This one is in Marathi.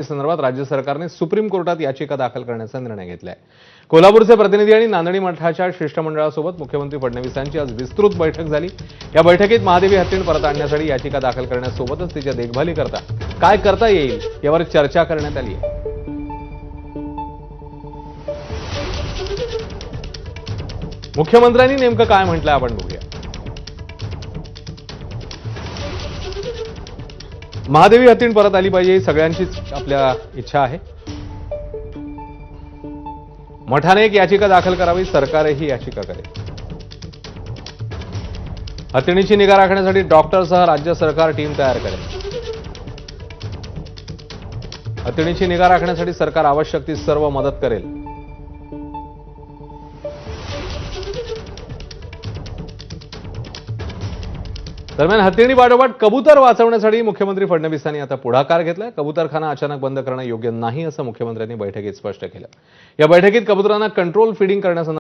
संदर्भात राज्य सरकारने सुप्रीम कोर्टात याचिका दाखल करण्याचा निर्णय घेतलाय। कोल्हापूरचे प्रतिनिधी आणि नांदेडी मठाच्या शिष्टमंडळासोबत मुख्यमंत्री फडणवीसांची आज विस्तृत बैठक झाली। या बैठकीत महादेवी हत्तीण परत आणण्यासाठी याचिका दाखल करण्यासोबतच तिच्या देखभालीकरता काय करता येईल यावर चर्चा करण्यात आली आहे। मुख्यमंत्र्यांनी नेमकं काय म्हटलंय आपण बघूया। महादेवी हत्तीण परत आली पाहिजे ही सगळ्यांचीच आपल्या इच्छा आहे। मठाने एक याचिका दाखल करावी, सरकारही याचिका करेल। हत्तीणीची निगा राखण्यासाठी डॉक्टरसह राज्य सरकार टीम तयार करेल। हत्तीणीची निगा राखण्यासाठी सरकार आवश्यक ती सर्व मदत करेल। दरम्यान हत्तीणी पाठोपाठ कबूतर वाचवण्यासाठी मुख्यमंत्री फडणवीसांनी आता पुढाकार घेतलाय। कबूतरखाना अचानक बंद करणं योग्य नाही असं मुख्यमंत्र्यांनी बैठकीत स्पष्ट केलं। या बैठकीत कबुतरांना कंट्रोल फीडिंग करण्यासंदर्भात